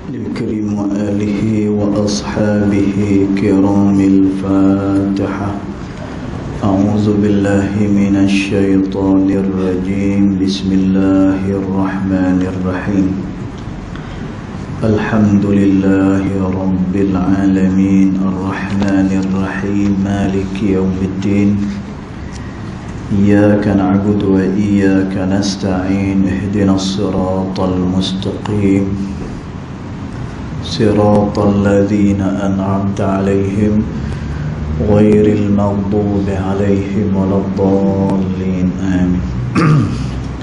الكريم وآله وأصحابه كرام الفاتحة. أعوذ بالله من الشيطان الرجيم. بسم الله الرحمن الرحيم. الحمد لله رب العالمين الرحمن الرحيم مالك يوم الدين. إياك نعبد وإياك نستعين. اهدنا الصراط المستقيم صراط الذين أنعمت عليهم غير المغضوب عليهم ولا الضالين آمين.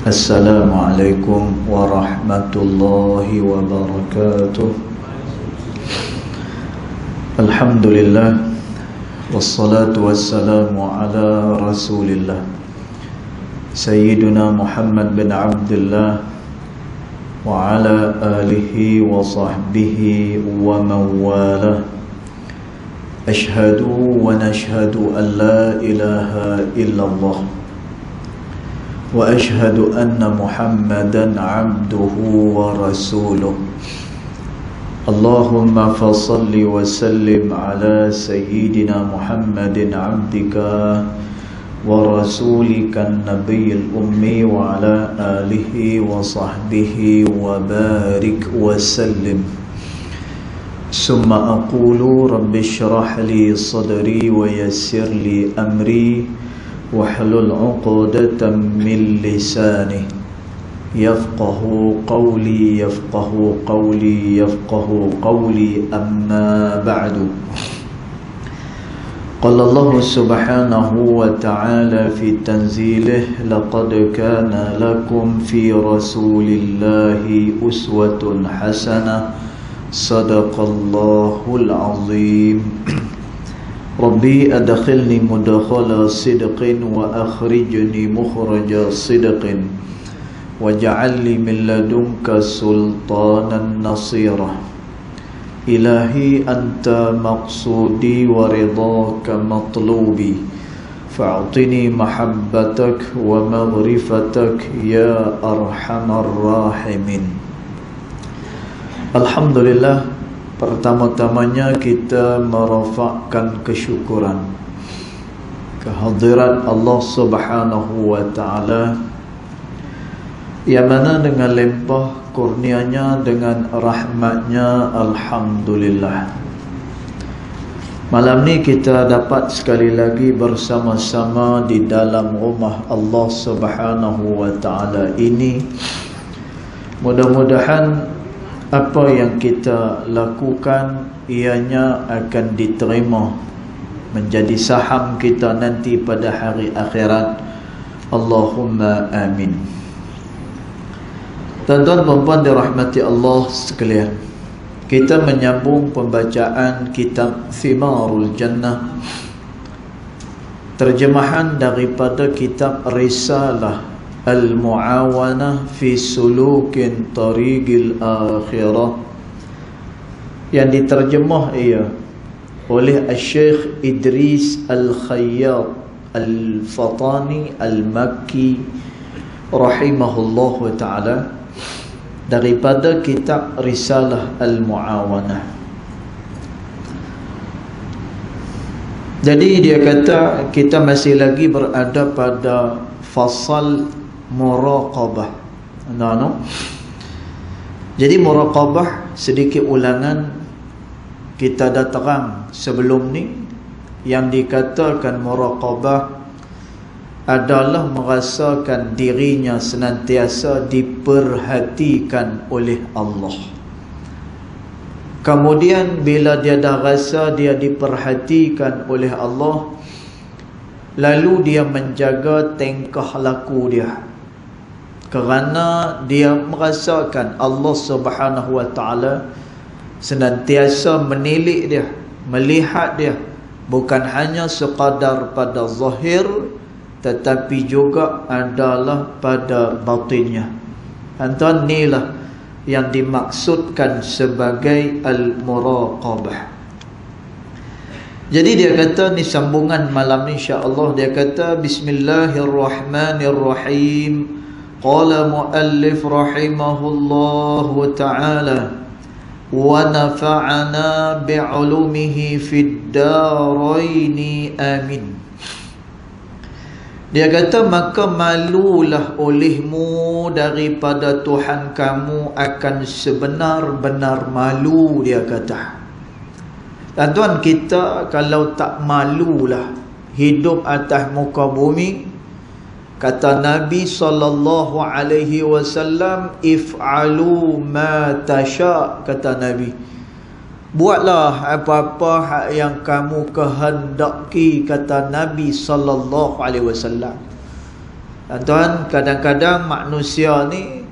السلام عليكم ورحمة الله وبركاته. الحمد لله والصلاة والسلام على رسول الله سيدنا محمد بن عبد الله وعلى آله وصحبه ومن والاه. أشهد ونشهد أن لا إله إلا الله وأشهد أن محمدا عبده ورسوله. اللهم فصل وسلم على سيدنا محمد عبدك ورسولك النبي الأمي وعلى آله وصحبه وبارك وسلم. ثم أقول رب اشرح لي صدري ويسر لي أمري واحلل عقدة من لساني يفقه قولي يفقه قولي يفقه قولي. أما بعد، قال الله سبحانه وتعالى في تنزيله: لقد كان لكم في رسول الله أسوة حسنة صدق الله العظيم. ربي أدخلني مدخل صدق وأخرجني مخرج صدق واجعل لي من لدنك سلطانا نصيرا. إلهي أنت مقصودي ورضاك مطلوبي فأعطني محبتك ومغرفتك يا أرحم الراحمين. Alhamdulillah, pertama-tamanya kita merafakkan kesyukuran kehadirat Allah Subhanahu wa ta'ala, yang mana dengan limpah kurnianya, dengan rahmatnya, alhamdulillah, malam ni kita dapat sekali lagi bersama-sama di dalam rumah Allah Subhanahu wa ta'ala ini. Mudah-mudahan apa yang kita lakukan ianya akan diterima menjadi saham kita nanti pada hari akhirat. Allahumma amin. Tuan-tuan dan puan dirahmati Allah sekalian, kita menyambung pembacaan kitab Thimarul Jannah, terjemahan daripada kitab Risalah Al-Mu'awanah fi Sulukin Tariqil Akhirah, yang diterjemah ia oleh Syekh Idris Al-Khayyat Al-Fatani Al-Makki rahimahullahu ta'ala, daripada kitab Risalah Al-Mu'awanah. Jadi dia kata kita masih lagi berada pada fasal muraqabah. Jadi muraqabah, sedikit ulangan, kita dah terang sebelum ni. Yang dikatakan muraqabah adalah merasakan dirinya senantiasa diperhatikan oleh Allah. Kemudian bila dia dah rasa dia diperhatikan oleh Allah, lalu dia menjaga tingkah laku dia, kerana dia merasakan Allah Subhanahu wa ta'ala senantiasa menilik dia, melihat dia, bukan hanya sekadar pada zahir, tetapi juga adalah pada batinnya. Tuan, inilah yang dimaksudkan sebagai al-muraqabah. Jadi dia kata, ni sambungan malam ni insya-Allah. Dia kata bismillahirrahmanirrahim. Qala muallif rahimahullahu ta'ala wa nafa'ana bi'ulumihi fid daraini amin. Dia kata, maka malulah olehmu daripada Tuhan kamu akan sebenar-benar malu, dia kata. Dan tuan, kita kalau tak malulah hidup atas muka bumi, kata Nabi SAW, if'alu ma tasha', kata Nabi, buatlah apa-apa yang kamu kehendaki, kata Nabi SAW. Dan tuan, kadang-kadang manusia ni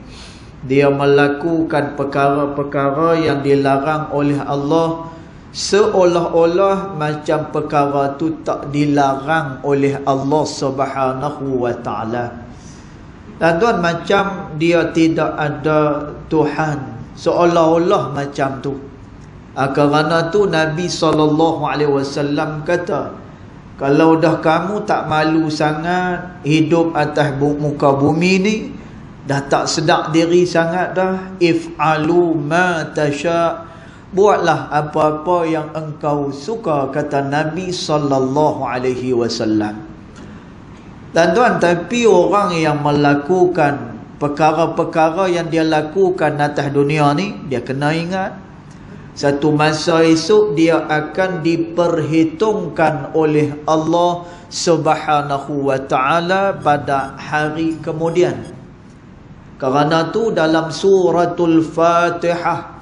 dia melakukan perkara-perkara yang dilarang oleh Allah, seolah-olah macam perkara tu tak dilarang oleh Allah Subhanahu wa ta'ala. Dan tuan, macam dia tidak ada Tuhan, seolah-olah macam tu. Kerana tu Nabi SAW kata, kalau dah kamu tak malu sangat hidup atas muka bumi ni, dah tak sedar diri sangat dah, if'alu ma tasha', buatlah apa-apa yang engkau suka, kata Nabi SAW. Dan tuan, tapi orang yang melakukan perkara-perkara yang dia lakukan atas dunia ni, dia kena ingat, satu masa esok dia akan diperhitungkan oleh Allah Subhanahu wa ta'ala pada hari kemudian. Kerana tu dalam suratul Fatihah,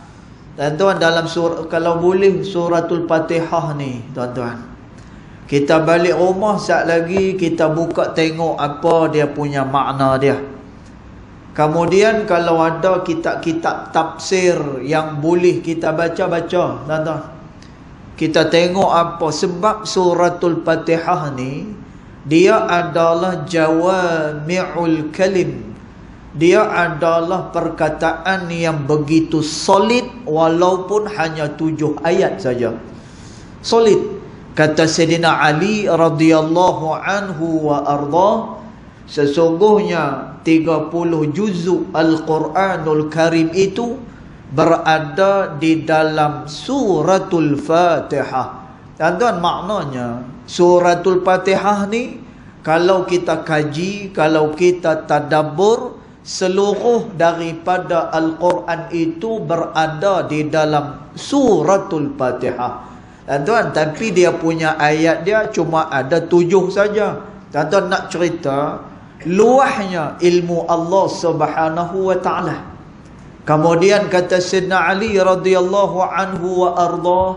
dan tuan, dalam kalau boleh suratul Fatihah ni, tuan-tuan, kita balik rumah sekejap lagi, kita buka tengok apa dia punya makna dia. Kemudian kalau ada kitab-kitab tafsir yang boleh kita baca-baca, tuan-tuan, kita tengok apa sebab suratul Fatihah ni, dia adalah jawami'ul kalim. Dia adalah perkataan yang begitu solid, walaupun hanya 7 ayat saja. Solid. Kata Sayyidina Ali radhiyallahu anhu wa arda, sesungguhnya 30 juzuk Al-Quranul Karim itu berada di dalam suratul Fatihah. Dan tuan, maknanya suratul Fatihah ni, kalau kita kaji, kalau kita tadabbur, seluruh daripada Al-Quran itu berada di dalam suratul Fatihah. Dan tuan, tapi dia punya ayat dia cuma ada 7 saja. Dan tuan, nak cerita luahnya ilmu Allah Subhanahu wa ta'ala. Kemudian kata Sayyidina Ali radhiyallahu anhu wa arda,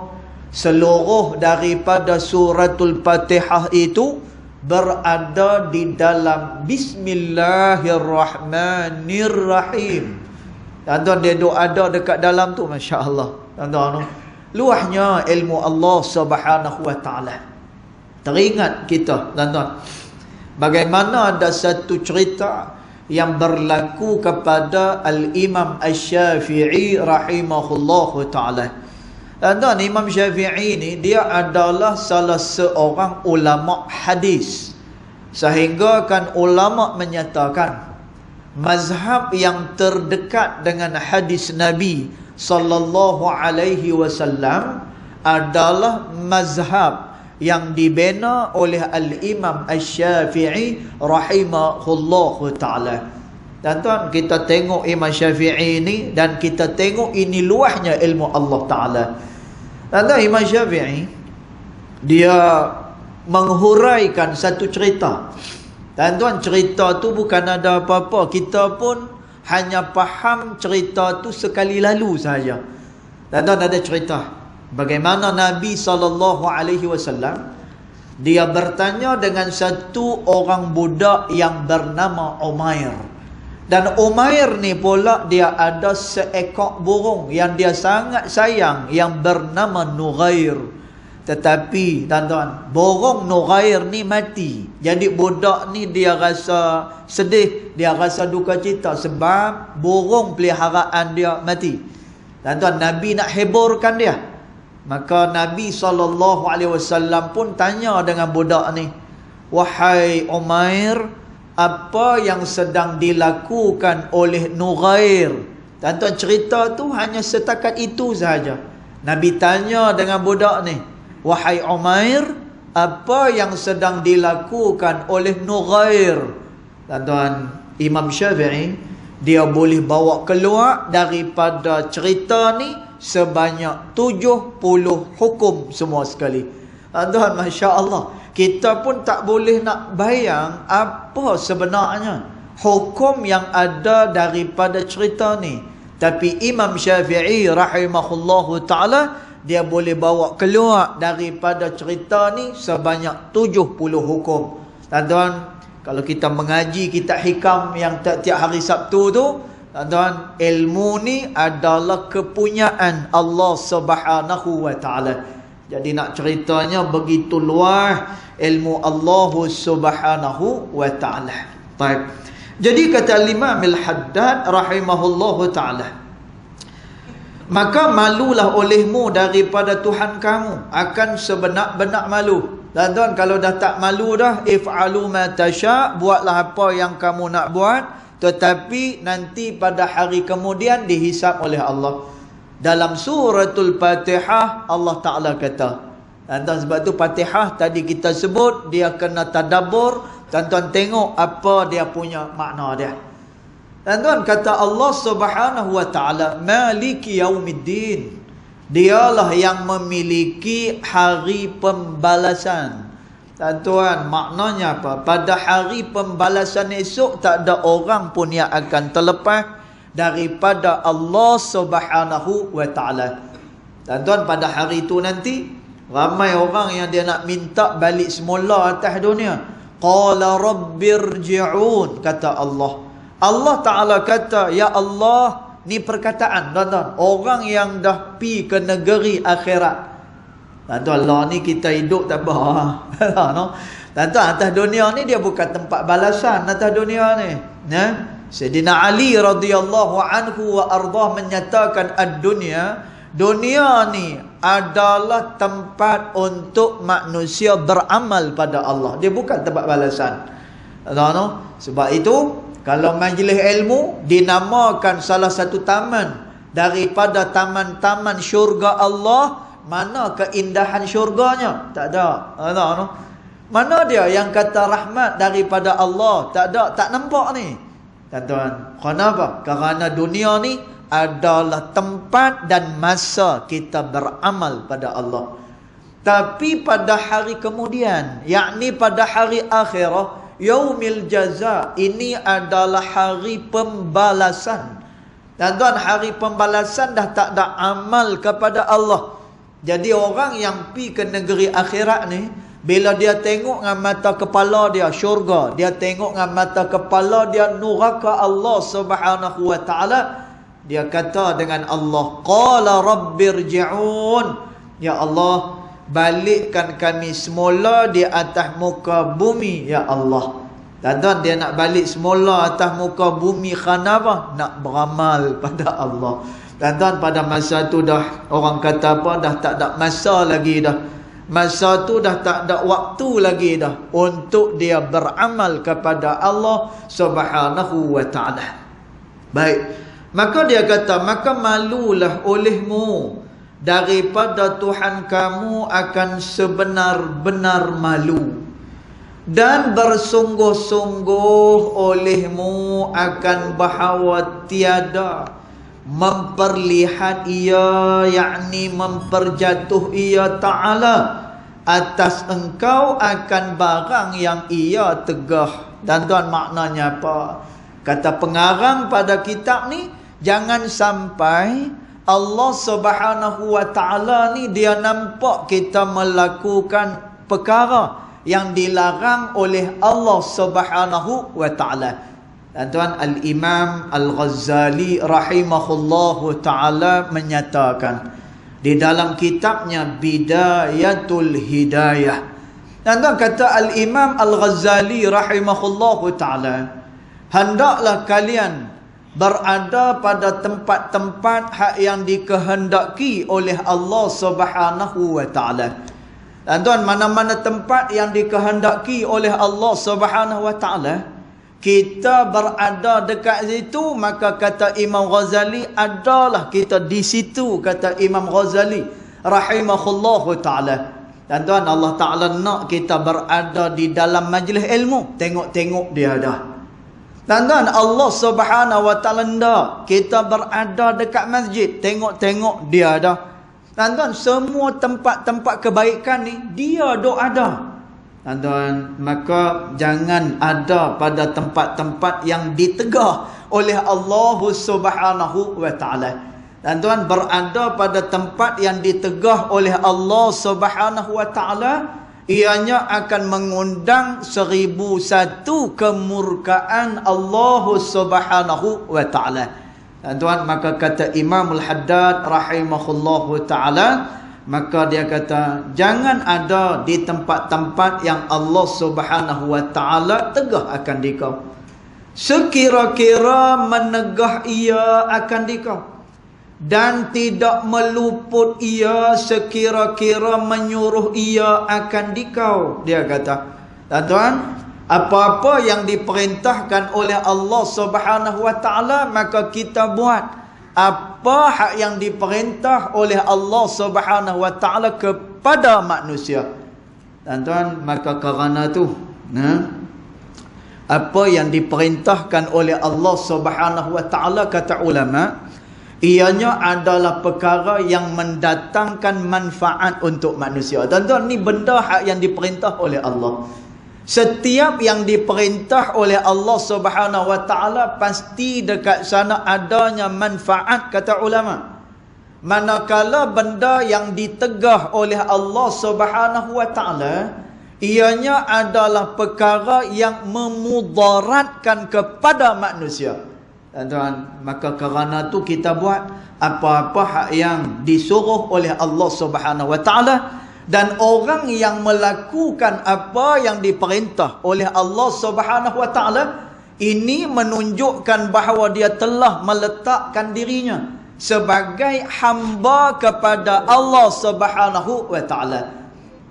seluruh daripada suratul Fatihah itu berada di dalam Bismillahirrahmanirrahim. Dan tuan, dia ada dekat dalam tu, Masya Allah. Dan tuan, luahnya ilmu Allah Subhanahu wa ta'ala. Teringat kita, dan tuan, bagaimana ada satu cerita yang berlaku kepada Al-Imam Asy-Syafi'i rahimahullahu ta'ala. Dan tuan, Imam Syafi'i ni, dia adalah salah seorang ulama hadis. Sehingga kan ulama menyatakan, mazhab yang terdekat dengan hadis Nabi sallallahu alaihi wasallam adalah mazhab yang dibina oleh Al-Imam Asy-Syafi'i rahimahullahu ta'ala. Dan tuan, kita tengok Imam Syafi'i ini, dan kita tengok ini luahnya ilmu Allah ta'ala. Dan tuan, Imam Syafi'i, dia menghuraikan satu cerita. Dan tuan, cerita tu bukan ada apa-apa, kita pun hanya faham cerita tu sekali lalu saja. Dan tuan, ada cerita bagaimana Nabi SAW, dia bertanya dengan satu orang budak yang bernama Umair. Dan Umair ni pula dia ada seekor burung yang dia sangat sayang, yang bernama Nughair. Tetapi tuan-tuan, burung Nughair ni mati. Jadi budak ni dia rasa sedih, dia rasa duka cita sebab burung peliharaan dia mati. Dan tuan, Nabi nak hiburkan dia. Maka Nabi SAW pun tanya dengan budak ni, wahai Umair, apa yang sedang dilakukan oleh Nughair Tuan-tuan, cerita tu hanya setakat itu sahaja. Nabi tanya dengan budak ni, wahai Umair, apa yang sedang dilakukan oleh Nughair? Tuan-tuan, Imam Syafi'i, dia boleh bawa keluar daripada cerita ni sebanyak 70 hukum semua sekali. Tuan-tuan, Masya Allah, kita pun tak boleh nak bayang apa sebenarnya hukum yang ada daripada cerita ni. Tapi Imam Syafi'i rahimahullahu ta'ala, dia boleh bawa keluar daripada cerita ni sebanyak 70 hukum. Tuan-tuan, kalau kita mengaji kitab hikam yang tiap-tiap hari Sabtu tu, tuan-tuan, ilmu ni adalah kepunyaan Allah Subhanahu wa ta'ala. Jadi nak ceritanya begitu luas ilmu Allah Subhanahu wa ta'ala. Baik. Jadi kata Imam Al-Haddad rahimahullahu ta'ala, maka malulah olehmu daripada Tuhan kamu, akan sebenar-benar malu. Tuan-tuan, kalau dah tak malu dah, if'alu ma tasha', buatlah apa yang kamu nak buat, tetapi nanti pada hari kemudian dihisap oleh Allah. Dalam suratul Fatihah Allah Ta'ala kata, tuan-tuan, sebab tu Fatihah tadi kita sebut dia kena tadabbur. Tuan-tuan tengok apa dia punya makna dia. Tuan-tuan, kata Allah Subhanahu wa ta'ala, Maliki Yaumiddin, dialah yang memiliki hari pembalasan. Tuan-tuan, maknanya apa? Pada hari pembalasan esok tak ada orang pun yang akan terlepas daripada Allah Subhanahu wa ta'ala. Tuan-tuan, pada hari itu nanti ramai orang yang dia nak minta balik semula atas dunia. Qala rabbirji'un, kata Allah. Allah Ta'ala kata, ya Allah, ni perkataan, tuan-tuan, orang yang dah pi ke negeri akhirat. Tuan-tuan, Allah ni kita hidup tak apa. Tuan-tuan, atas dunia ni dia bukan tempat balasan. Atas dunia ni, Sayyidina Ali radhiyallahu anhu wa ardah menyatakan, ad-dunya, dunia ni adalah tempat untuk manusia beramal pada Allah. Dia bukan tempat balasan. Sebab itu, kalau majlis ilmu dinamakan salah satu taman daripada taman-taman syurga Allah, mana keindahan syurganya? Tak ada. Mana dia yang kata rahmat daripada Allah? Tak ada, tak nampak ni. Tuan-tuan, kenapa? Kerana dunia ni adalah tempat dan masa kita beramal pada Allah. Tapi pada hari kemudian, yakni pada hari akhirah, yaumil jaza, ini adalah hari pembalasan. Tuan-tuan, hari pembalasan dah tak ada amal kepada Allah. Jadi orang yang pi ke negeri akhirat ni, bila dia tengok dengan mata kepala dia syurga, dia tengok dengan mata kepala dia neraka Allah Subhanahu wa ta'ala, dia kata dengan Allah, qala rabbirji'un, ya Allah, balikkan kami semula di atas muka bumi, ya Allah. Tuan-tuan, dia nak balik semula atas muka bumi kerana apa? Nak beramal pada Allah. Tuan-tuan, pada masa tu dah, orang kata apa, dah tak ada masa lagi dah. Masa tu dah tak ada waktu lagi dah untuk dia beramal kepada Allah Subhanahu wa ta'ala. Baik. Maka dia kata, maka malulah olehmu daripada Tuhan kamu akan sebenar-benar malu, dan bersungguh-sungguh olehmu akan bahawa tiada memperlihat ia, yakni memperjatuh ia Ta'ala atas engkau akan barang yang ia tegah. Dan tuan, maknanya apa? Kata pengarang pada kitab ni, jangan sampai Allah Subhanahu wa ta'ala ni dia nampak kita melakukan perkara yang dilarang oleh Allah Subhanahu wa ta'ala. Dan tuan, Al-Imam Al-Ghazali rahimahullahu ta'ala menyatakan di dalam kitabnya Bidayatul Hidayah. Dan tuan, kata Al-Imam Al-Ghazali rahimahullahu ta'ala, hendaklah kalian berada pada tempat-tempat hak yang dikehendaki oleh Allah Subhanahu wa ta'ala. Dan tuan, mana-mana tempat yang dikehendaki oleh Allah Subhanahu wa ta'ala, kita berada dekat situ, maka kata Imam Ghazali, adalah kita di situ, kata Imam Ghazali rahimahullahu ta'ala. Tuan-tuan, Allah Ta'ala nak kita berada di dalam majlis ilmu, tengok-tengok dia dah. Tuan-tuan, Allah Subhanahu wa ta'ala nak kita berada dekat masjid, tengok-tengok dia dah. Tuan-tuan, semua tempat-tempat kebaikan ni dia dok ada. Tuan-tuan, maka jangan ada pada tempat-tempat yang ditegah oleh Allah Subhanahu wa ta'ala. Tuan-tuan, berada pada tempat yang ditegah oleh Allah Subhanahu wa ta'ala, ianya akan mengundang 1001 kemurkaan Allah Subhanahu wa ta'ala. Tuan-tuan, maka kata Imam Al-Haddad rahimahullahu ta'ala, maka dia kata, jangan ada di tempat-tempat yang Allah Subhanahu wa ta'ala tegah akan dikau. Sekira-kira menegah ia akan dikau, dan tidak meluput ia sekira-kira menyuruh ia akan dikau. Dia kata, tuan-tuan, apa-apa yang diperintahkan oleh Allah Subhanahu wa ta'ala, maka kita buat. Apa hak yang diperintah oleh Allah Subhanahu wa ta'ala kepada manusia. Tuan-tuan, maka kerana tu, apa yang diperintahkan oleh Allah Subhanahu wa ta'ala, kata ulama, ianya adalah perkara yang mendatangkan manfaat untuk manusia. Tuan-tuan, ni benda hak yang diperintah oleh Allah. Setiap yang diperintah oleh Allah Subhanahu wa ta'ala, pasti dekat sana adanya manfaat, kata ulama. Manakala benda yang ditegah oleh Allah Subhanahu wa ta'ala, ianya adalah perkara yang memudaratkan kepada manusia. Tuan-tuan, maka kerana tu kita buat apa-apa hak yang disuruh oleh Allah Subhanahu wa ta'ala. Dan orang yang melakukan apa yang diperintah oleh Allah Subhanahu wa ta'ala, ini menunjukkan bahawa dia telah meletakkan dirinya sebagai hamba kepada Allah Subhanahu wa ta'ala.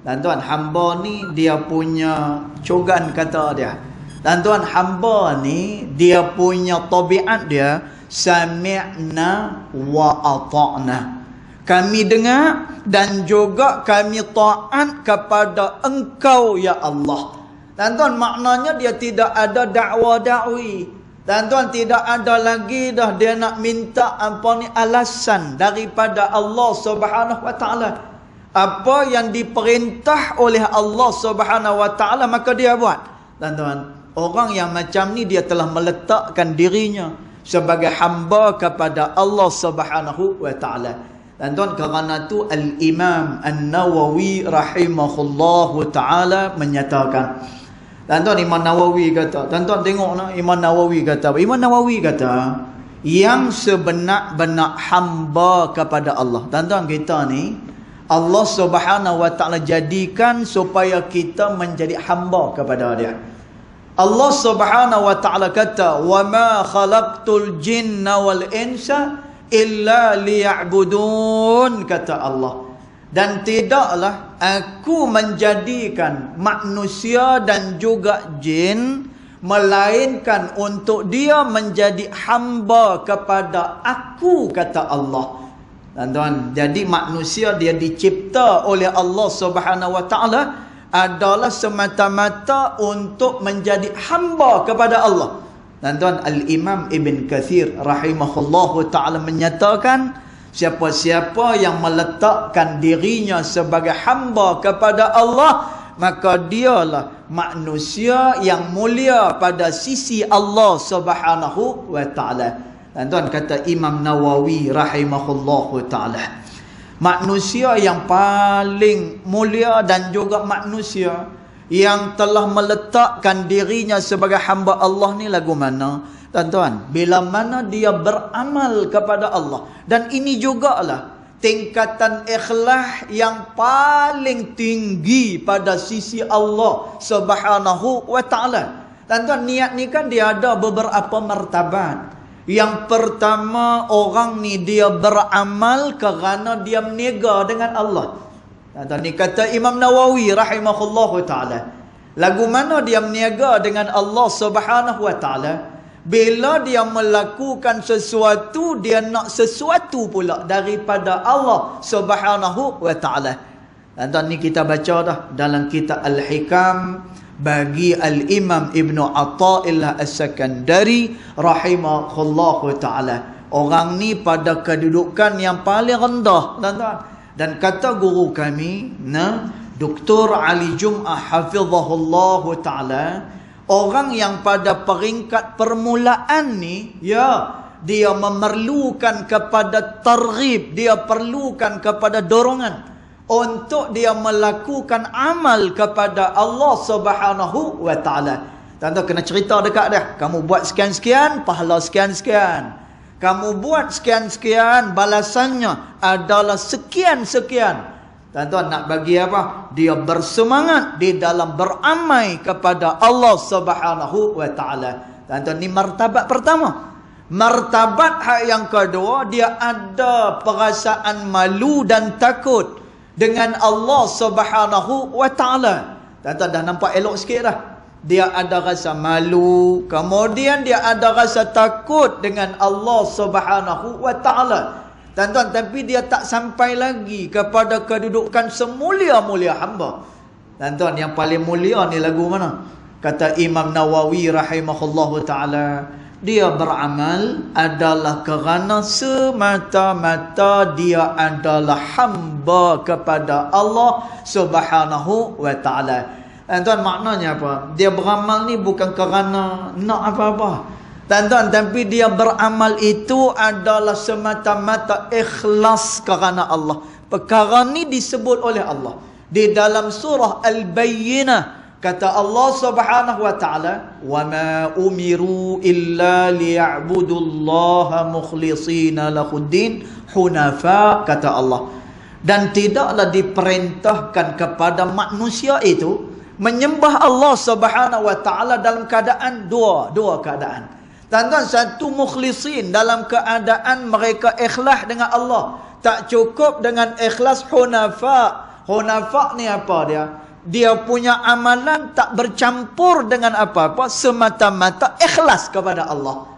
Dan tuan, hamba ni dia punya cogan, kata dia. Dan tuan, hamba ni dia punya tabiat dia, sami'na wa ata'na. Kami dengar dan juga kami taat kepada Engkau, ya Allah. Tuan-tuan, maknanya dia tidak ada dakwa dakwi. Tuan-tuan, tidak ada lagi dah dia nak minta alasan daripada Allah Subhanahu wa ta'ala. Apa yang diperintah oleh Allah Subhanahu wa ta'ala, maka dia buat. Tuan-tuan, orang yang macam ni dia telah meletakkan dirinya sebagai hamba kepada Allah Subhanahu wa ta'ala. Dan tuan, kerana tu Al-Imam An-Nawawi rahimahullahu ta'ala menyatakan. Dan tuan, Imam Nawawi kata, tuan-tuan tengok nak, Imam Nawawi kata, Imam Nawawi kata, yang sebenar-benar hamba kepada Allah. Tuan-tuan, kita ni Allah Subhanahu wa ta'ala jadikan supaya kita menjadi hamba kepada dia. Allah Subhanahu wa ta'ala kata, wa ma khalaqtul jinna wal insa illa liya'budun, kata Allah. Dan tidaklah aku menjadikan manusia dan juga jin melainkan untuk dia menjadi hamba kepada aku, kata Allah. Tuan-tuan, jadi manusia dia dicipta oleh Allah Subhanahu wa ta'ala adalah semata-mata untuk menjadi hamba kepada Allah. Tuan-tuan, Al-Imam Ibn Kathir rahimahullahu ta'ala menyatakan, siapa-siapa yang meletakkan dirinya sebagai hamba kepada Allah, maka dialah manusia yang mulia pada sisi Allah Subhanahu wa ta'ala. Tuan-tuan, kata Imam Nawawi rahimahullahu ta'ala, manusia yang paling mulia dan juga manusia yang telah meletakkan dirinya sebagai hamba Allah ni lagu mana? Tuan-tuan, bila mana dia beramal kepada Allah. Dan ini jugalah tingkatan ikhlas yang paling tinggi pada sisi Allah Subhanahu wa ta'ala. Tuan-tuan, niat ni kan dia ada beberapa martabat. Yang pertama, orang ni dia beramal kerana dia berniaga dengan Allah. Tuan-tuan, ni kata Imam Nawawi rahimahullahu ta'ala. Lagu mana dia berniaga dengan Allah Subhanahu wa taala? Bila dia melakukan sesuatu, dia nak sesuatu pula daripada Allah Subhanahu wa taala. Dan ni kita baca dah dalam kitab Al-Hikam bagi Al-Imam Ibn Atta'illah As-Sakandari rahimahullahu ta'ala. Orang ni pada kedudukan yang paling rendah, tuan-tuan. Dan kata guru kami, Dr. Ali Jum'ah hafizahullahu ta'ala, orang yang pada peringkat permulaan ni, dia memerlukan kepada targhib, dia perlukan kepada dorongan untuk dia melakukan amal kepada Allah Subhanahu wa taala. Tuan-tuan kena cerita dekat dia. Kamu buat sekian-sekian, pahala sekian-sekian. Kamu buat sekian-sekian, balasannya adalah sekian-sekian. Tuan-tuan nak bagi apa? Dia bersemangat di dalam beramal kepada Allah Subhanahu wa taala. Tuan-tuan, ni martabat pertama. Martabat yang kedua, dia ada perasaan malu dan takut dengan Allah Subhanahu wa taala. Tuan-tuan dah nampak elok sikit dah. Dia ada rasa malu, kemudian dia ada rasa takut dengan Allah Subhanahu wa taala. Tuan-tuan, tapi dia tak sampai lagi kepada kedudukan semulia-mulia hamba. Tuan-tuan, yang paling mulia ni lagu mana? Kata Imam Nawawi rahimahullahu ta'ala, dia beramal adalah kerana semata-mata dia adalah hamba kepada Allah Subhanahu wa ta'ala. Tuan-tuan, maknanya apa? Dia beramal ni bukan kerana nak apa-apa. Tuan-tuan, tapi dia beramal itu adalah semata-mata ikhlas kerana Allah. Perkara ni disebut oleh Allah di dalam surah Al-Bayyinah. Kata Allah Subhanahu wa ta'ala, "Wa ma umiru illa liya'budullaha mukhlishina lahuddin hunafa," kata Allah. Dan tidaklah diperintahkan kepada manusia itu menyembah Allah Subhanahu wa ta'ala dalam keadaan dua keadaan. Tuan-tuan, satu mukhlisin, dalam keadaan mereka ikhlas dengan Allah. Tak cukup dengan ikhlas hunafa. Hunafa ni apa dia? Dia punya amalan tak bercampur dengan apa-apa, semata-mata ikhlas kepada Allah.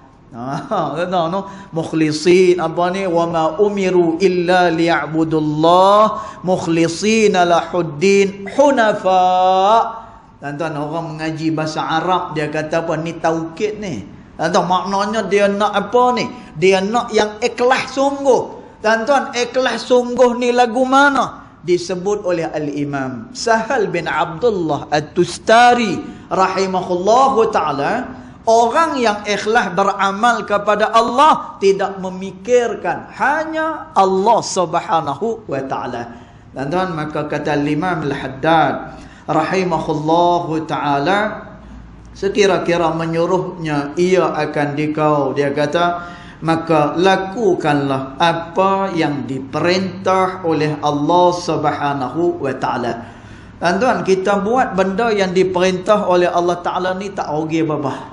Mukhlisin apa ni? Wa ma umiru illa liya'budullah mukhlishina lahuddin hunafa. Tuan-tuan, orang mengaji bahasa Arab, dia kata apa? Ni taukid ni. Tuan-tuan, maknanya dia nak apa ni? Dia nak yang ikhlas sungguh. Tuan-tuan, ikhlas sungguh ni lagu mana? Disebut oleh Al-Imam Sahal bin Abdullah At-Tustari rahimahullahu ta'ala. Orang yang ikhlas beramal kepada Allah, tidak memikirkan, hanya Allah Subhanahu wa ta'ala. Tuan-tuan, maka kata Imam Al-Haddad rahimahullahu ta'ala, sekira-kira menyuruhnya ia akan dikau, dia kata, maka lakukanlah apa yang diperintah oleh Allah Subhanahu wa ta'ala. Tuan-tuan, kita buat benda yang diperintah oleh Allah Ta'ala ni tak rugi apa-apa.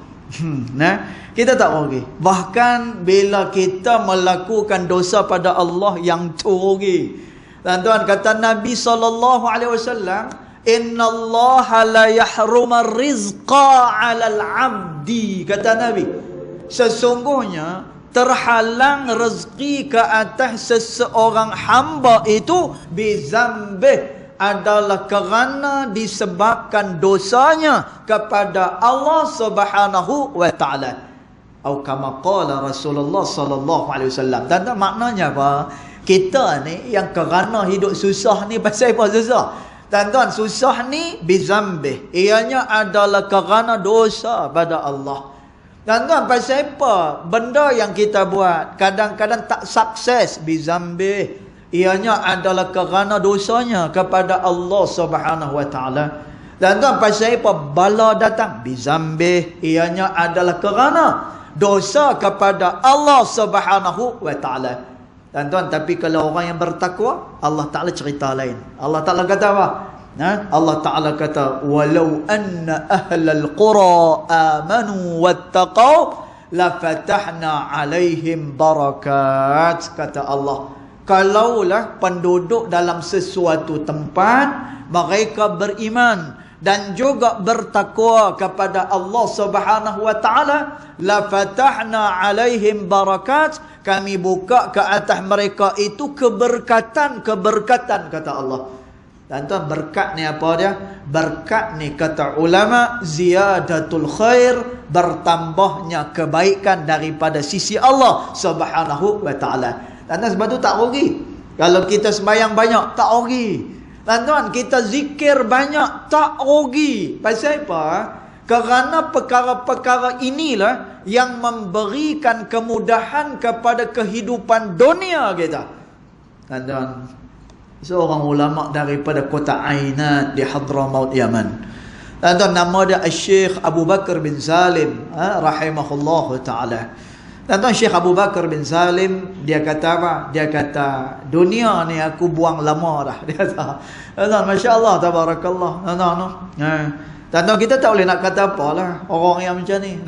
Kita tak rugi. Bahkan bila kita melakukan dosa pada Allah, yang tu rugi. Tuan-tuan, kata Nabi SAW, "Inna Allah la yahrumar rizqa 'alal 'abdi," kata Nabi, sesungguhnya terhalang rezeki ke atas seseorang hamba itu bizambih, adalah kerana disebabkan dosanya kepada Allah Subhanahu wa ta'ala. Atau kama qala Rasulullah sallallahu alaihi wasallam. Dan maknanya apa? Kita ni yang kerana hidup susah ni, pasal apa susah? Tuan-tuan, susah ni bizambih, ianya adalah kerana dosa pada Allah. Tuan-tuan, pasal apa? Benda yang kita buat kadang-kadang tak sukses, bizambih, ianya adalah kerana dosanya kepada Allah Subhanahu wa ta'ala. Tuan-tuan, pasal apa? Bala datang, bizambih, ianya adalah kerana dosa kepada Allah Subhanahu wa ta'ala. Tuan-tuan, tapi kalau orang yang bertakwa, Allah Ta'ala cerita lain. Allah Ta'ala kata apa? Allah Ta'ala kata, "Walau anna ahlal qura amanu wattaqau lafatahna alaihim barakat," kata Allah. Kalaulah penduduk dalam sesuatu tempat mereka beriman dan juga bertakwa kepada Allah Subhanahu wa taala, la fatahna alaihim barakat, kami buka ke atas mereka itu keberkatan kata Allah. Tuan-tuan, berkat ni apa dia? Berkat ni kata ulama ziyadatul khair, bertambahnya kebaikan daripada sisi Allah Subhanahu wa taala. Tuan-tuan, sebab tu tak rugi kalau kita sembahyang banyak, tak rugi. Tuan-tuan, kita zikir banyak, tak rugi. Pasal apa? Kerana perkara-perkara inilah yang memberikan kemudahan kepada kehidupan dunia kita. Tuan-tuan, seorang ulama daripada kota Ainat di Hadramaut, Yaman. Tuan-tuan, nama dia Syekh Abu Bakar bin Salim, rahimahullah ta'ala. Tuan-tuan, Syekh Abu Bakar bin Salim, dia kata apa? Dia kata, dunia ni aku buang lama dah. Dia kata, tuan-tuan, Masya Allah, tabarakallah. Tuan-tuan, kita tak boleh nak kata apalah orang yang macam ni.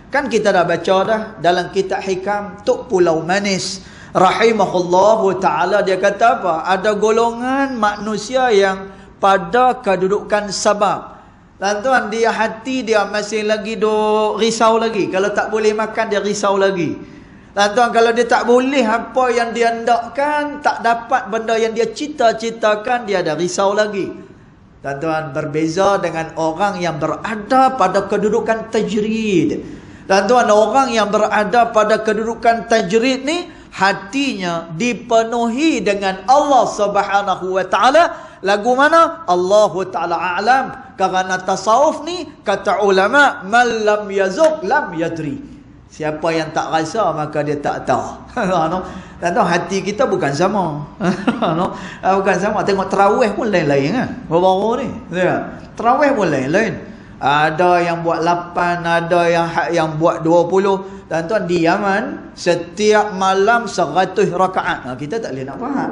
Kan kita dah baca dah dalam kitab hikam Tok Pulau Manis, rahimahullahu ta'ala, dia kata apa? Ada golongan manusia yang pada kedudukan sabab. Tuan-tuan, dia hati dia masih lagi risau lagi. Kalau tak boleh makan, dia risau lagi. Tuan-tuan, kalau dia tak boleh apa yang dia hendakkan, tak dapat benda yang dia cita-citakan, dia ada risau lagi. Tuan-tuan, berbeza dengan orang yang berada pada kedudukan tajrid. Tuan-tuan, orang yang berada pada kedudukan tajrid ni, hatinya dipenuhi dengan Allah Subhanahu wa taala. Lagu mana? Allahu taala a'lam. Kerana tasawuf ni kata ulama, man lam yazuk lam yadri. Siapa yang tak rasa maka dia tak tahu. Tuan-tuan, hati kita bukan sama. Bukan sama. Tengok tarawih pun lain-lain kan. Baru-baru ni. Tarawih pun lain-lain. Ada yang buat 8, ada yang buat 20. Tuan-tuan, di Yaman setiap malam 100 rakaat. Kita tak boleh nak faham.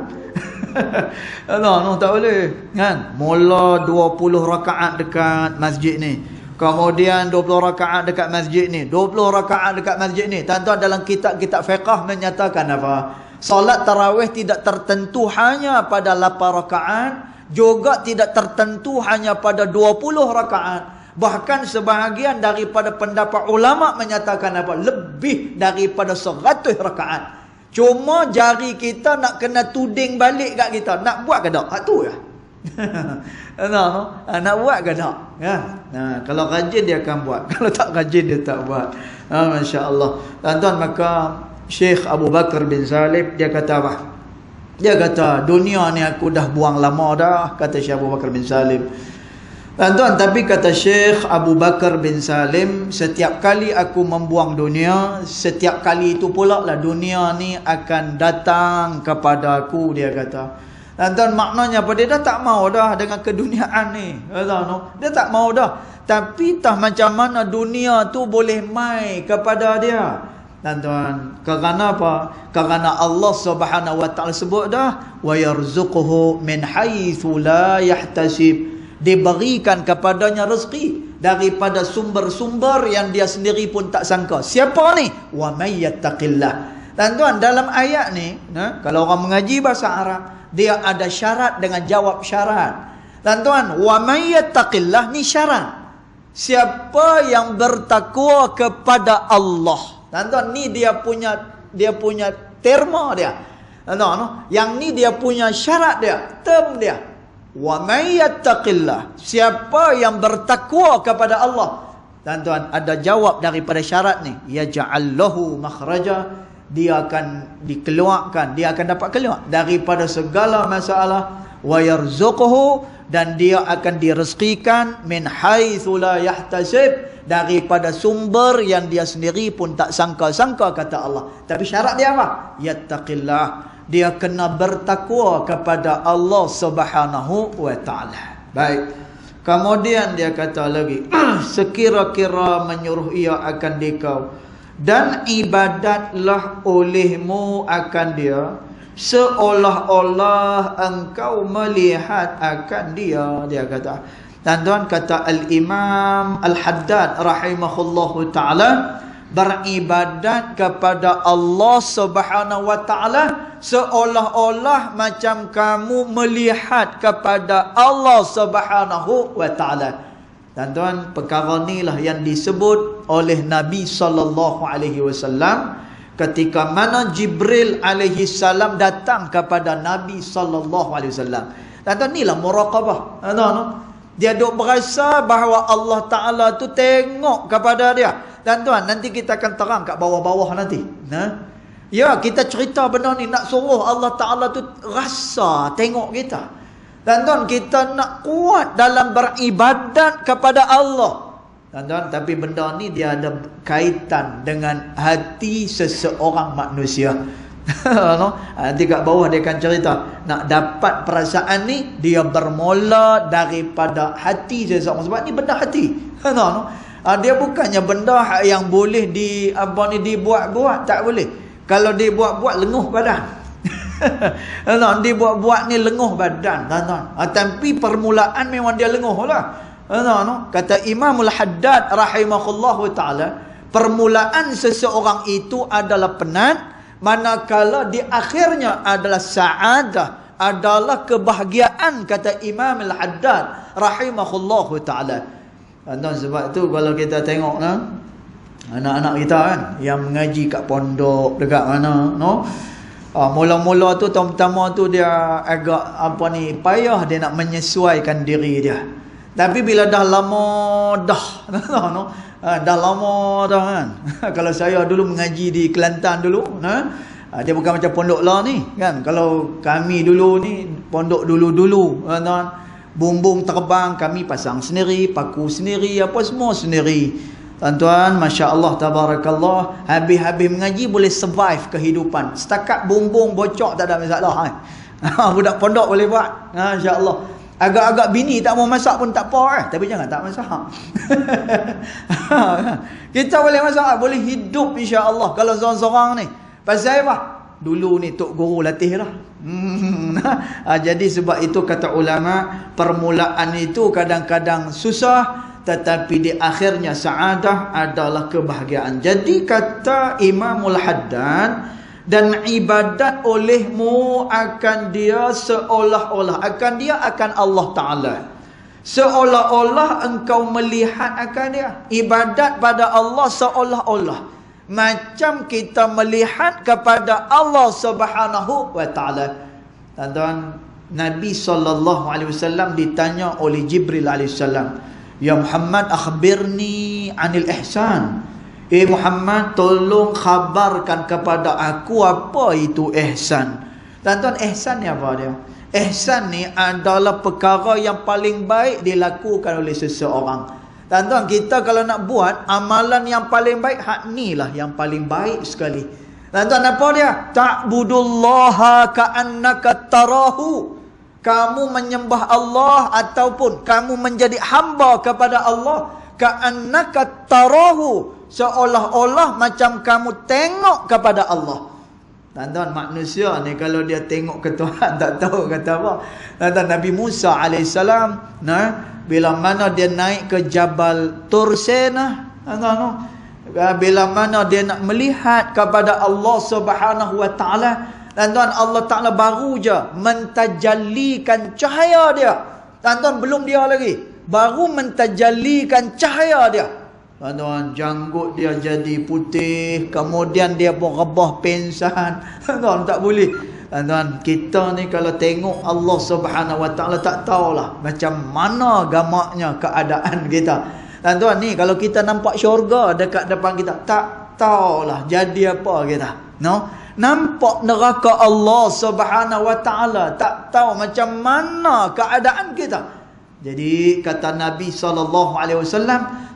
tak boleh kan. Mula 20 rakaat dekat masjid ni, kemudian 20 rakaat dekat masjid ni, 20 rakaat dekat masjid ni. Tuan-tuan, dalam kitab-kitab fiqh menyatakan apa? Solat tarawih tidak tertentu hanya pada 8 rakaat, juga tidak tertentu hanya pada 20 rakaat. Bahkan sebahagian daripada pendapat ulama menyatakan apa? Lebih daripada 100 rakaat. Cuma jari kita nak kena tuding balik kat kita. Nak buat ke tak? Tu ya. Nak buat ke tak? Kalau rajin dia akan buat. Kalau tak rajin dia tak buat. Masya Allah. Tuan-tuan, maka Syekh Abu Bakar bin Salim, dia kata apa? Dia kata, dunia ni aku dah buang lama dah, kata Syekh Abu Bakar bin Salim. Tuan-tuan, tapi kata Syekh Abu Bakar bin Salim, setiap kali aku membuang dunia, setiap kali itu pula lah dunia ni akan datang kepada aku, dia kata. Tuan-tuan, maknanya apa? Dia dah tak mau dah dengan keduniaan ni. Dia tak mau dah. Tapi tah macam mana dunia tu boleh mai kepada dia. Tuan-tuan, kerana apa? Kerana Allah Subhanahu wa taala sebut dah, wa yarzuquhu min haitsu la yahtasib. Diberikan kepadanya rezeki daripada sumber-sumber yang dia sendiri pun tak sangka. Siapa ni? Wa may yattaqillah. Tuan-tuan, dalam ayat ni, kalau orang mengaji bahasa Arab, dia ada syarat dengan jawab syarat. Tuan-tuan, wa may yattaqillah ni syarat. Siapa yang bertakwa kepada Allah. Tuan-tuan, ni dia punya terma dia. Tuan-tuan, yang ni dia punya syarat dia, term dia. Wa may yattaqillah, siapa yang bertakwa kepada Allah. Tuan-tuan, ada jawab daripada syarat ni, yaj'al lahu makhraja, dia akan dikeluarkan, dia akan dapat keluar daripada segala masalah. Wa yarzuquhu, dan dia akan direzekikan min haitsu la yahtasib, daripada sumber yang dia sendiri pun tak sangka-sangka, kata Allah. Tapi syarat dia apa? Yattaqillah, dia kena bertakwa kepada Allah Subhanahu wa taala. Baik. Kemudian dia kata lagi, sekira-kira menyuruh ia akan dikau, dan ibadatlah olehmu akan dia, seolah-olah engkau melihat akan dia. Dia kata. Tuan-tuan, kata Al-Imam Al-Haddad rahimahullahu ta'ala, beribadat kepada Allah Subhanahu wa taala seolah-olah macam kamu melihat kepada Allah Subhanahu wa taala. Tuan-tuan, perkara inilah yang disebut oleh Nabi SAW ketika mana Jibril alaihi salam datang kepada Nabi SAW. Tuan-tuan, inilah muraqabah. Tuan-tuan, dia duk berasa bahawa Allah Ta'ala tu tengok kepada dia. Tuan-tuan, nanti kita akan terang kat bawah-bawah nanti. Ya, kita cerita benda ni nak suruh Allah Ta'ala tu rasa tengok kita. Tuan-tuan, kita nak kuat dalam beribadat kepada Allah. Tuan-tuan, tapi benda ni dia ada kaitan dengan hati seseorang manusia. Nanti kat bawah dia akan cerita, nak dapat perasaan ni dia bermula daripada hati seseorang. Sebab ni benda hati. Dia bukannya benda yang boleh dibuat-buat, tak boleh. Kalau dibuat-buat lenguh badan. Dibuat-buat ni lenguh badan, tuan-tuan. Tapi permulaan memang dia lenguh lah. Kata Imamul Haddad rahimahullahu ta'ala, permulaan seseorang itu adalah penat, manakala di akhirnya adalah sa'adah, adalah kebahagiaan, kata Imam Al-Haddad rahimahullahu ta'ala. Tuan-tuan, sebab tu kalau kita tengok anak-anak kita kan yang mengaji kat pondok dekat mana, mula-mula tu pertama tu dia agak payah dia nak menyesuaikan diri dia. Tapi bila dah lama dah kan. Kalau saya dulu mengaji di Kelantan dulu, dia bukan macam pondok lah ni kan. Kalau kami dulu ni pondok dulu-dulu, bumbung terbang kami pasang sendiri, paku sendiri, apa semua sendiri. Tuan-tuan, Masya Allah, Tabarakallah, habis-habis mengaji boleh survive kehidupan. Setakat bumbung bocok tak ada masalah. Budak pondok boleh buat. Masya Allah. Agak-agak bini tak mau masak pun tak apa. Tapi jangan tak masak. Kita boleh masak, boleh hidup insya Allah kalau seorang-seorang ni. Pasal apa? Dulu ni Tok Guru latih dah. Jadi sebab itu kata ulama, permulaan itu kadang-kadang susah, tetapi di akhirnya sa'adah adalah kebahagiaan. Jadi kata Imamul Haddad, dan ibadat olehmu akan dia seolah-olah, akan Allah Ta'ala, seolah-olah engkau melihat akan dia. Ibadat pada Allah seolah-olah macam kita melihat kepada Allah Subhanahu wa Ta'ala. Tuan-tuan, Nabi SAW ditanya oleh Jibril AS, Ya Muhammad, akhbirni anil ihsan. Muhammad, tolong khabarkan kepada aku apa itu ihsan. Tuan-tuan, ihsan ni apa dia? Ihsan ni adalah perkara yang paling baik dilakukan oleh seseorang. Tuan-tuan, kita kalau nak buat amalan yang paling baik, hak ni lah yang paling baik sekali. Tuan-tuan, apa dia? Ta'budullaha ka'annaka tarahu. Kamu menyembah Allah ataupun kamu menjadi hamba kepada Allah, ka'annaka tarahu, seolah-olah macam kamu tengok kepada Allah. Tuan-tuan, manusia ni kalau dia tengok ke Tuhan tak tahu kata apa. Tuan-tuan, Nabi Musa AS, bila mana dia naik ke Jabal Tursena, bila mana dia nak melihat kepada Allah Subhanahu wa Ta'ala, tuan-tuan, Allah Ta'ala baru je mentajallikan cahaya dia. Tuan-tuan, belum dia lagi, baru mentajallikan cahaya dia. Tuan-tuan, janggut dia jadi putih, kemudian dia pun rebah pensan. Tuan-tuan, tak boleh. Tuan-tuan, kita ni kalau tengok Allah Subhanahu wa Ta'ala tak tahulah macam mana gamaknya keadaan kita. Tuan-tuan, ni kalau kita nampak syurga dekat depan kita, tak tahulah jadi apa kita. Nampak neraka Allah Subhanahu wa Ta'ala, tak tahu macam mana keadaan kita. Jadi kata Nabi SAW,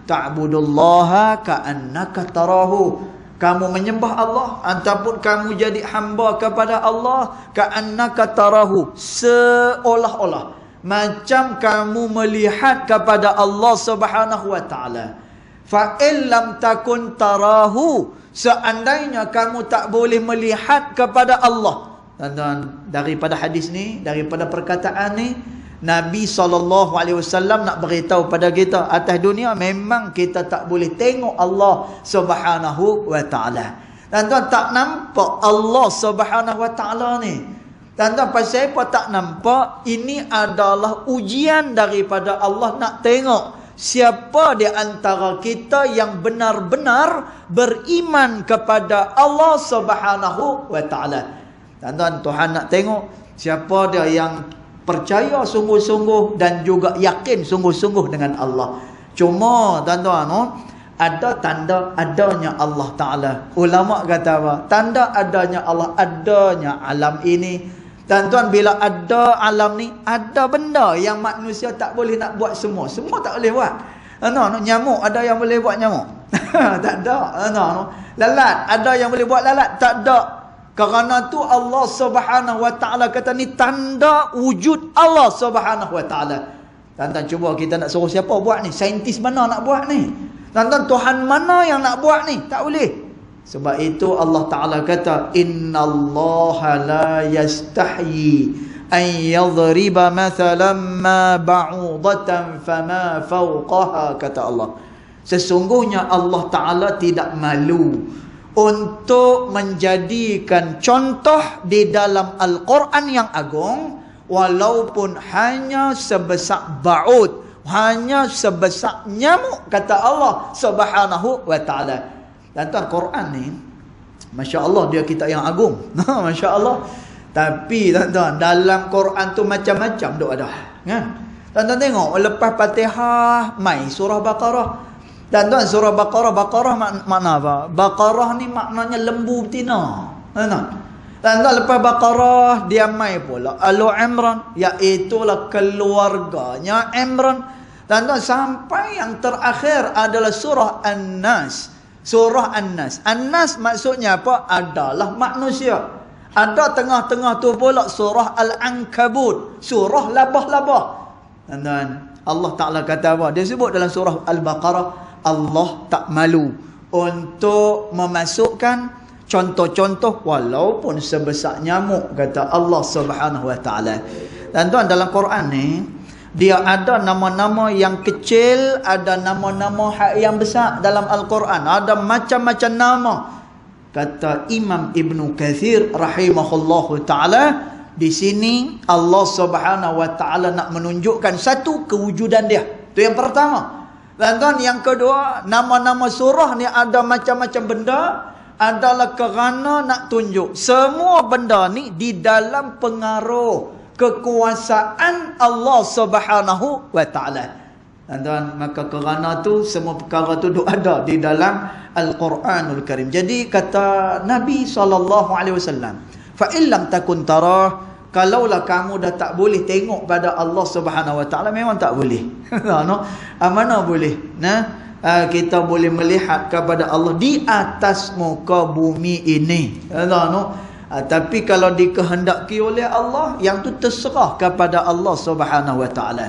ta'budullaha ka'annaka tarahu. Kamu menyembah Allah ataupun kamu jadi hamba kepada Allah, ka'annaka tarahu, seolah-olah macam kamu melihat kepada Allah Subhanahu wa Ta'ala. Fa in lam takun tarahu, seandainya kamu tak boleh melihat kepada Allah. Tuan-tuan, daripada hadis ni, daripada perkataan ni, Nabi SAW nak beritahu pada kita, atas dunia memang kita tak boleh tengok Allah Subhanahu wa Ta'ala. Tuan-tuan, tak nampak Allah Subhanahu wa Ta'ala ni. Tuan-tuan, pasal apa tak nampak? Ini adalah ujian daripada Allah nak tengok siapa di antara kita yang benar-benar beriman kepada Allah Subhanahu wa taala. Tuan-tuan, Tuhan nak tengok siapa dia yang percaya sungguh-sungguh dan juga yakin sungguh-sungguh dengan Allah. Cuma tuan-tuan, ada tanda adanya Allah Ta'ala. Ulama kata apa? Tanda adanya Allah, adanya alam ini. Tuan-tuan, bila ada alam ni, ada benda yang manusia tak boleh nak buat semua. Semua tak boleh buat. Nyamuk, ada yang boleh buat nyamuk? Tak ada. Lalat, ada yang boleh buat lalat? Tak ada. Kerana tu Allah Subhanahu wa taala kata ni tanda wujud Allah Subhanahu wa taala. Tuan-tuan, cuba kita nak suruh siapa buat ni? Saintis mana nak buat ni? Tuan-tuan, Tuhan mana yang nak buat ni? Tak boleh. Sebab itu Allah Ta'ala kata, innallaha la yastahyi an yadhriba mathalan ma ba'udatan fama fawqaha, kata Allah. Sesungguhnya Allah Ta'ala tidak malu untuk menjadikan contoh di dalam Al-Quran yang agung, walaupun hanya sebesar ba'ud, hanya sebesar nyamuk, kata Allah Subhanahu wa ta'ala. Tuan-tuan, Quran ni Masya Allah, dia kitab yang agung. Masya Allah. Tapi tuan-tuan, dalam Quran tu macam-macam duk ada, kan? Tuan-tuan tengok, lepas Fatihah mai surah Baqarah. Tuan-tuan, surah Baqarah makna apa? Baqarah ni maknanya lembu betina. Tuan-tuan, lepas Baqarah dia mai pula Alu Imran, iaitulah keluarganya Imran. Tuan-tuan, sampai yang terakhir adalah surah An-Nas. Surah An-Nas. An-Nas maksudnya apa? Adalah manusia. Ada tengah-tengah tu pula surah Al-Ankabut, surah labah-labah. Tuan-tuan, Allah Ta'ala kata apa? Dia sebut dalam surah Al-Baqarah, Allah tak malu untuk memasukkan contoh-contoh walaupun sebesar nyamuk, kata Allah Subhanahu wa taala. Tuan-tuan, dalam Quran ni dia ada nama-nama yang kecil, ada nama-nama yang besar dalam Al-Quran. Ada macam-macam nama. Kata Imam Ibn Kathir rahimahullahu ta'ala, di sini Allah Subhanahu wa ta'ala nak menunjukkan satu kewujudan dia. Itu yang pertama. Tuan-tuan, yang kedua, nama-nama surah ni ada macam-macam benda, adalah kerana nak tunjuk semua benda ni di dalam pengaruh kekuasaan Allah Subhanahu wa ta'ala. Tuan-tuan, maka kerana tu semua perkara tu ada di dalam Al-Quranul Karim. Jadi kata Nabi SAW, fa illam takun tarah, kalaulah kamu dah tak boleh tengok pada Allah Subhanahu wa ta'ala, memang tak boleh. Mana boleh? Kita boleh melihat kepada Allah di atas muka bumi ini. Tapi kalau dikehendaki oleh Allah, yang tu terserah kepada Allah Subhanahu wa ta'ala.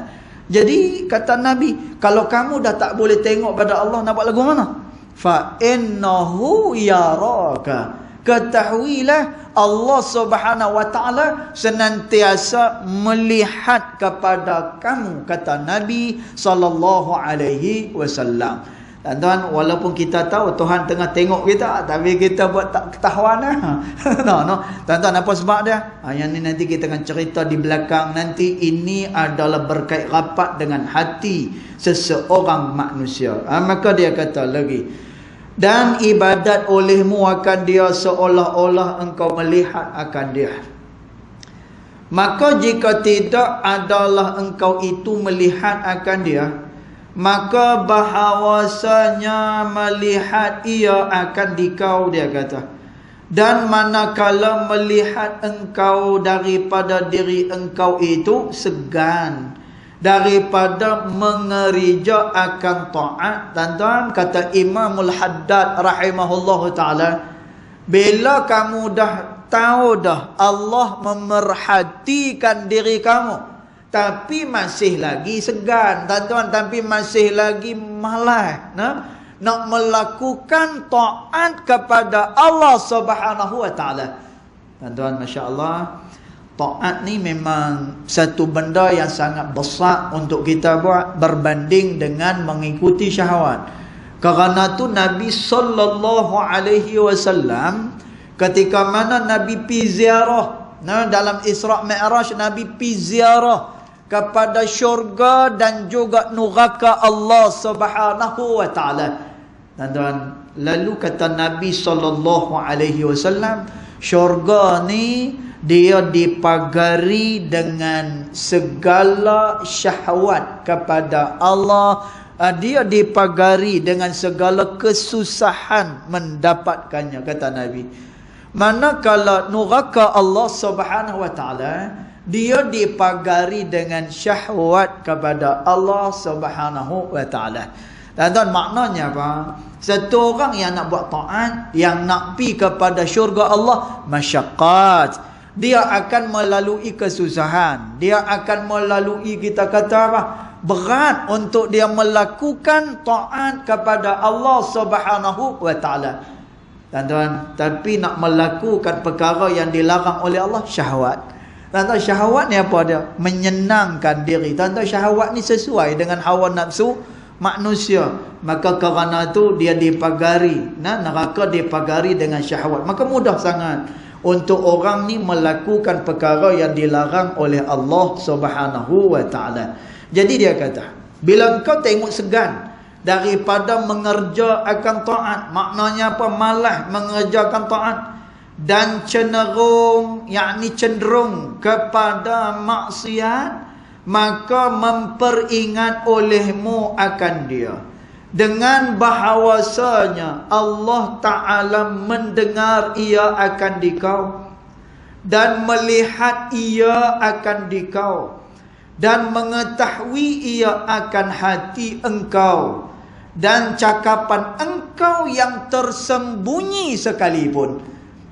Jadi kata Nabi, kalau kamu dah tak boleh tengok pada Allah, nak buat lagu mana? Fa innahu yaraka, ketahuilah Allah Subhanahu wa ta'ala senantiasa melihat kepada kamu, kata Nabi sallallahu alaihi wasallam. Tuan-tuan, walaupun kita tahu Tuhan tengah tengok kita, tapi kita buat tak ketahuan. Tuan-tuan, apa sebab dia? Yang ni nanti kita akan cerita di belakang nanti. Ini adalah berkait rapat dengan hati seseorang manusia. Maka dia kata lagi, dan ibadat olehmu akan dia seolah-olah engkau melihat akan dia. Maka jika tidak adalah engkau itu melihat akan dia, maka bahawasanya melihat ia akan dikau, dia kata. Dan manakala melihat engkau daripada diri engkau itu segan daripada mengerja akan taat. Tuan-tuan, kata Imamul Haddad rahimahullahu ta'ala, bila kamu dah tahu dah Allah memerhatikan diri kamu, tapi masih lagi segan, tuan-tuan, tapi masih lagi malas nak melakukan taat kepada Allah Subhanahu wa ta'ala. Tuan-tuan, Masya Allah, taat ni memang satu benda yang sangat besar untuk kita buat berbanding dengan mengikuti syahwat. Kerana tu Nabi sallallahu alaihi wasallam ketika mana Nabi pi ziarah, dalam Isra' Mi'raj, Nabi pi ziarah kepada syurga dan juga neraka Allah Subhanahu wa taala. Tuan-tuan, lalu kata Nabi SAW, syurga ni dia dipagari dengan segala syahwat kepada Allah. Dia dipagari dengan segala kesusahan mendapatkannya, kata Nabi. Manakala neraka Allah Subhanahu wa taala, dia dipagari dengan syahwat kepada Allah Subhanahu wa taala. Tuan-tuan, maknanya apa? Satu orang yang nak buat taat, yang nak pi kepada syurga Allah, masyaqqat. Dia akan melalui kesusahan. Dia akan melalui, kita kata apa? Berat untuk dia melakukan taat kepada Allah Subhanahu wa taala. Tuan-tuan, tapi nak melakukan perkara yang dilarang oleh Allah, syahwat. Tuan-tuan, syahwat ni apa dia? Menyenangkan diri. Tuan-tuan, syahwat ni sesuai dengan hawa nafsu manusia. Maka kerana tu dia dipagari, neraka dipagari dengan syahwat. Maka mudah sangat untuk orang ni melakukan perkara yang dilarang oleh Allah Subhanahu wa taala. Jadi dia kata, bila engkau tengok segan daripada mengerjakan taat, maknanya apa? Malas mengerjakan taat, dan cenderung, yakni cenderung kepada maksiat, maka memperingat olehmu akan dia, dengan bahawasanya Allah Ta'ala mendengar ia akan dikau, dan melihat ia akan dikau, dan mengetahui ia akan hati engkau, dan cakapan engkau yang tersembunyi sekalipun.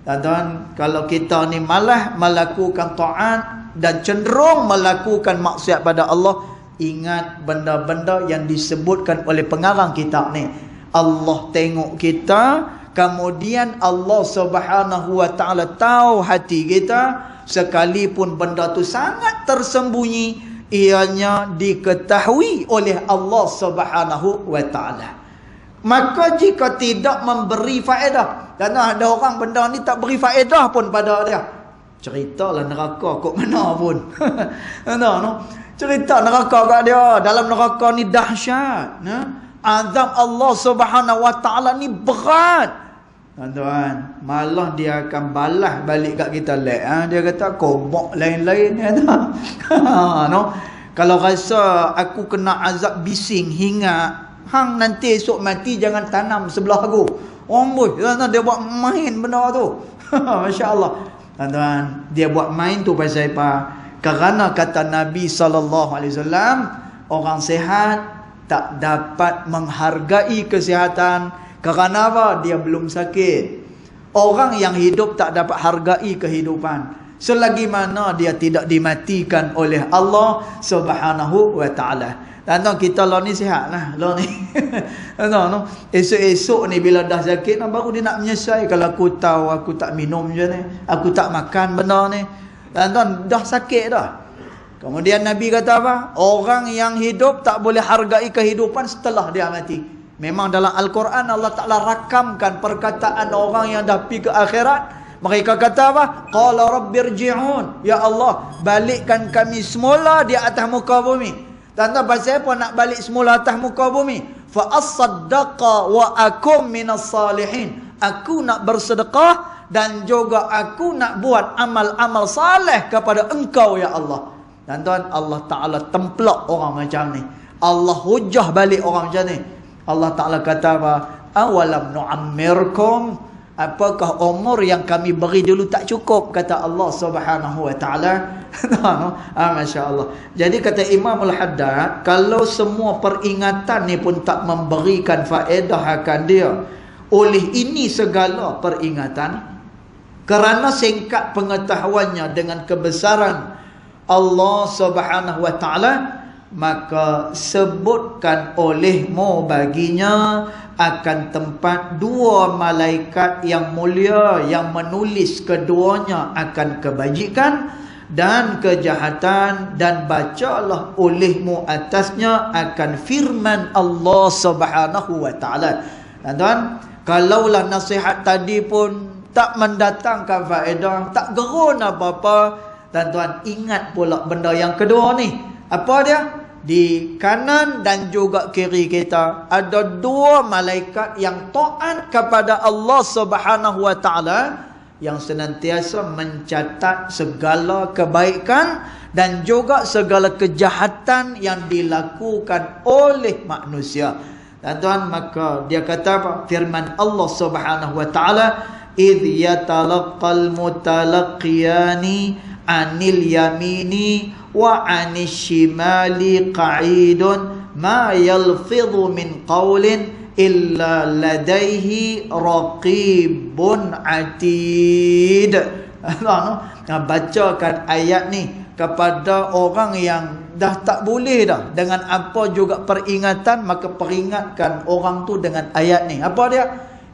Tuan-tuan, kalau kita ni malas melakukan taat dan cenderung melakukan maksiat pada Allah, ingat benda-benda yang disebutkan oleh pengarang kitab ni. Allah tengok kita, kemudian Allah Subhanahu wa taala tahu hati kita, sekalipun benda tu sangat tersembunyi, ianya diketahui oleh Allah Subhanahu wa taala. Maka jika tidak memberi faedah, dan ada orang benda ni tak beri faedah pun pada dia, ceritalah neraka kok mana pun. Cerita neraka kat dia. Dalam neraka ni dahsyat. Azab Allah Subhanahu wa taala ni berat. Tuan-tuan, malah dia akan balas balik kat kita dia kata kobok lain-lain Kalau rasa aku kena azab bising hingga, hang nanti esok mati jangan tanam sebelah aku. Tuan-tuan, dia buat main benda tu. Masya-Allah. Tuan-tuan, dia buat main tu pasal apa? Kerana kata Nabi SAW, orang sihat tak dapat menghargai kesihatan. Kerana apa? Dia belum sakit. Orang yang hidup tak dapat hargai kehidupan selagi mana dia tidak dimatikan oleh Allah Subhanahu wa taala. Tuan-tuan, kita lah ni sihat lah. Lah ni. Esok-esok ni bila dah sakit, baru dia nak menyesal. Kalau aku tahu aku tak minum je ni, aku tak makan benda ni. Tuan-tuan, dah sakit dah. Kemudian Nabi kata apa? Orang yang hidup tak boleh hargai kehidupan setelah dia mati. Memang dalam Al-Quran Allah Ta'ala rakamkan perkataan orang yang dah pergi ke akhirat. Mereka kata apa? Qala rabbirji'un. Ya Allah, balikkan kami semula di atas muka bumi. Tuan-tuan, pasal apa nak balik semula atas muka bumi? Fa as-saddaqa wa akum minas salihin. Aku nak bersedekah dan juga aku nak buat amal-amal saleh kepada engkau ya Allah. Tuan-tuan, Allah Ta'ala templak orang macam ni. Allah hujah balik orang macam ni. Allah Ta'ala kata apa? Awalam nu'ammirkum. Apakah umur yang kami beri dulu tak cukup? Kata Allah Subhanahu wa ta'ala. Masya Allah. Jadi kata Imam Al-Haddad, kalau semua peringatan ni pun tak memberikan faedah akan dia, oleh ini segala peringatan, kerana singkat pengetahuannya dengan kebesaran Allah Subhanahu wa ta'ala, maka sebutkan olehmu baginya akan tempat dua malaikat yang mulia yang menulis keduanya akan kebajikan dan kejahatan, dan bacalah olehmu atasnya akan firman Allah Subhanahu wa taala. Tuan-tuan, kalaulah nasihat tadi pun tak mendatangkan faedah, tak gerun apa-apa, tuan-tuan ingat pula benda yang kedua ni. Apa dia? Di kanan dan juga kiri kita ada dua malaikat yang taat kepada Allah Subhanahu wa taala, yang senantiasa mencatat segala kebaikan dan juga segala kejahatan yang dilakukan oleh manusia. Tuan-tuan, maka dia kata apa? Firman Allah Subhanahu wa taala, idh yatalaqqal mutalaqiyani anil yamini wa anis shimali qa'idun ma yalfidhu min qawlin illa ladaihi raqibun atid. Bacakan ayat ni kepada orang yang dah tak boleh dah dengan apa juga peringatan, maka peringatkan orang tu dengan ayat ni. Apa dia?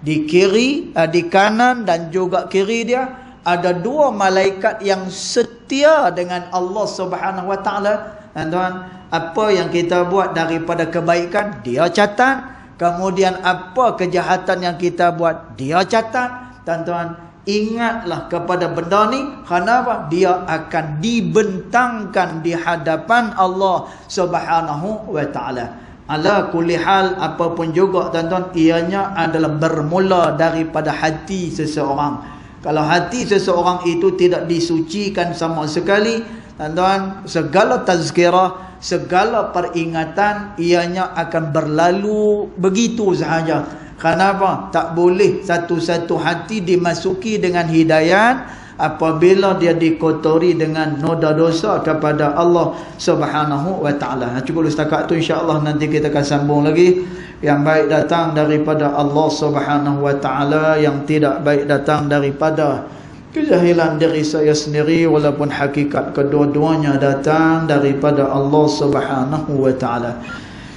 Di kiri, di kanan dan juga kiri dia ada dua malaikat yang setia dengan Allah Subhanahu wa taala. Tuan, apa yang kita buat daripada kebaikan, dia catat. Kemudian apa kejahatan yang kita buat, dia catat. Tuan-tuan, ingatlah kepada benda ni, kerana apa? Dia akan dibentangkan di hadapan Allah Subhanahu wa taala. Ala kulli hal, apapun juga tuan-tuan, ianya adalah bermula daripada hati seseorang. Kalau hati seseorang itu tidak disucikan sama sekali, tuan-tuan, segala tazkirah, segala peringatan, ianya akan berlalu begitu sahaja. Kenapa? Tak boleh satu-satu hati dimasuki dengan hidayat apabila dia dikotori dengan noda dosa kepada Allah Subhanahu wa taala. Cukup setakat tu, insya-Allah nanti kita akan sambung lagi. Yang baik datang daripada Allah Subhanahu wa taala, yang tidak baik datang daripada kejahilan diri saya sendiri, walaupun hakikat kedua-duanya datang daripada Allah Subhanahu wa taala.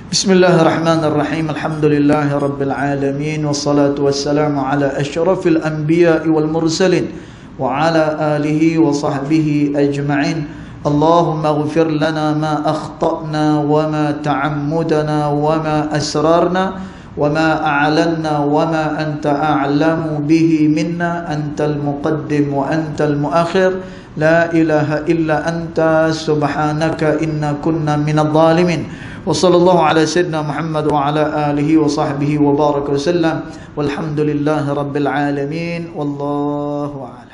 Bismillahirrahmanirrahim. Alhamdulillahirabbil alamin, wassalatu wassalamu ala asyrafil anbiya'i wal mursalin wa ala alihi wa sahbihi ajma'in. Allahumma ighfir lana ma akhta'na wa ma ta'ammudana wa ma asrarna wa ma a'lanna wa ma anta a'lamu bihi minna, antal muqaddim wa antal muakhir, la ilaha illa anta subhanaka inna kunna minadh dhalimin. Wa sallallahu ala sayyidina Muhammad wa ala alihi wa sahbihi wa baraka wa sallam, walhamdulillahi rabbil alamin, wallahu a'lam.